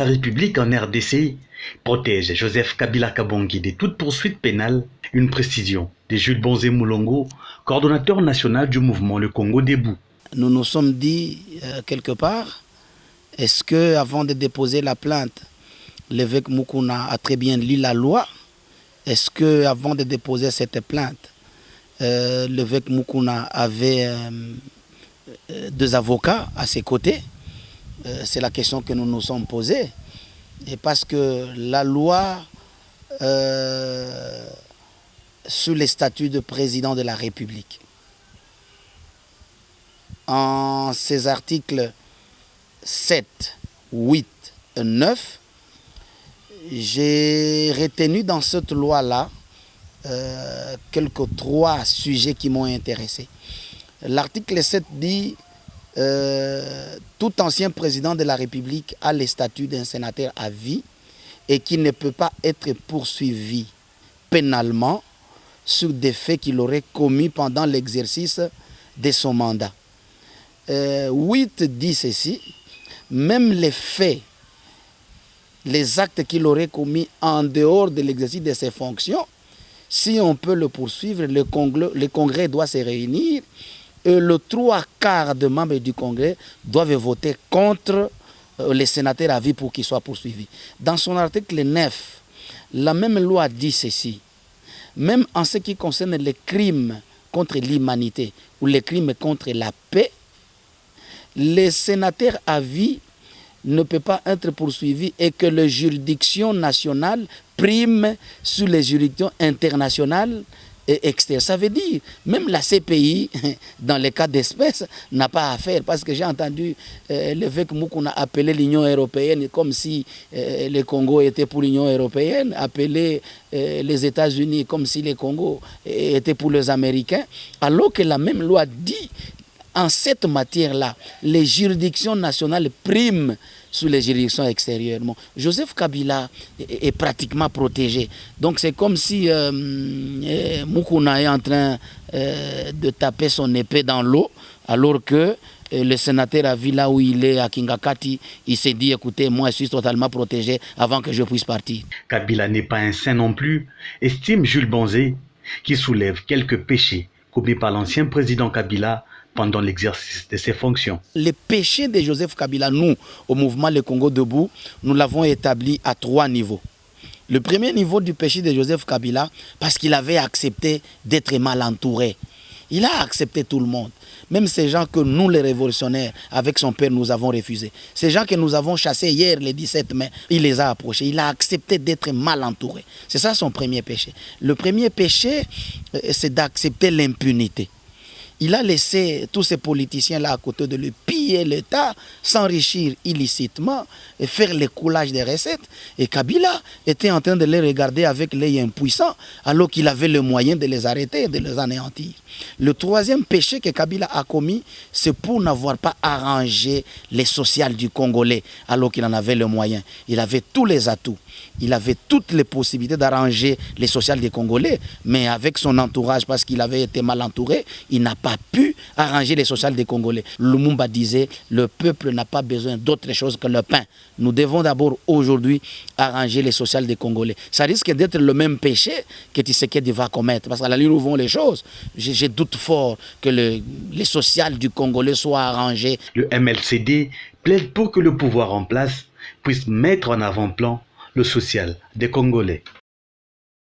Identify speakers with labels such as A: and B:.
A: La République en RDC protège Joseph Kabila Kabange de toute poursuite pénale. Une précision de Jules Bonzé Moulongo, coordonnateur national du mouvement Le Congo Debout.
B: Nous nous sommes dit quelque part, est-ce que avant de déposer la plainte, l'évêque Mukuna a très bien lu la loi? Est-ce que avant de déposer cette plainte, l'évêque Mukuna avait deux avocats à ses côtés? C'est la question que nous nous sommes posée. Et parce que la loi sur les statuts de président de la République, en ces articles 7, 8 et 9, j'ai retenu dans cette loi-là quelques trois sujets qui m'ont intéressé. L'article 7 dit tout ancien président de la République a le statut d'un sénateur à vie et qui ne peut pas être poursuivi pénalement sur des faits qu'il aurait commis pendant l'exercice de son mandat. 8 dit ceci, même les faits, les actes qu'il aurait commis en dehors de l'exercice de ses fonctions, si on peut le poursuivre, le Congrès doit se réunir et le 3/4 des membres du Congrès doivent voter contre les sénateurs à vie pour qu'ils soient poursuivis. Dans son article 9, la même loi dit ceci, même en ce qui concerne les crimes contre l'humanité ou les crimes contre la paix, les sénateurs à vie ne peuvent pas être poursuivis et que les juridictions nationales priment sur les juridictions internationales et externes. Ça veut dire, même la CPI, dans les cas d'espèces, n'a pas à faire. Parce que j'ai entendu l'évêque Mukuna appeler l'Union européenne comme si le Congo était pour l'Union européenne, appeler les États-Unis comme si le Congo était pour les Américains, alors que la même loi dit en cette matière-là, les juridictions nationales priment sur les juridictions extérieures. Bon, Joseph Kabila est pratiquement protégé. Donc c'est comme si Mukuna est en train de taper son épée dans l'eau, alors que le sénateur a vu là où il est, à Kingakati, il s'est dit, écoutez, moi je suis totalement protégé avant que je puisse partir.
A: Kabila n'est pas un saint non plus, estime Jules Bonzé, qui soulève quelques péchés commis par l'ancien président Kabila pendant l'exercice de ses fonctions.
B: Les péchés de Joseph Kabila, nous, au mouvement Le Congo Debout, nous l'avons établi à 3 niveaux. Le premier niveau du péché de Joseph Kabila, parce qu'il avait accepté d'être mal entouré. Il a accepté tout le monde. Même ces gens que nous, les révolutionnaires, avec son père, nous avons refusés. Ces gens que nous avons chassés hier, le 17 mai, il les a approchés. Il a accepté d'être mal entouré. C'est ça son premier péché. Le premier péché, c'est d'accepter l'impunité. Il a laissé tous ces politiciens-là à côté de lui piller l'État, s'enrichir illicitement et faire le coulage des recettes. Et Kabila était en train de les regarder avec l'œil impuissant alors qu'il avait le moyen de les arrêter, de les anéantir. Le troisième péché que Kabila a commis, c'est pour n'avoir pas arrangé les sociales du Congolais alors qu'il en avait le moyen. Il avait tous les atouts. Il avait toutes les possibilités d'arranger les sociales des Congolais, mais avec son entourage, parce qu'il avait été mal entouré, il n'a pas pu arranger les sociales des Congolais. Lumumba disait, le peuple n'a pas besoin d'autre chose que le pain. Nous devons d'abord aujourd'hui arranger les sociales des Congolais. Ça risque d'être le même péché que Tshisekedi va commettre, parce qu'à la ligne où vont les choses, j'ai doute fort que les sociales du Congolais soient arrangées.
A: Le MLCD plaide pour que le pouvoir en place puisse mettre en avant-plan le social des Congolais.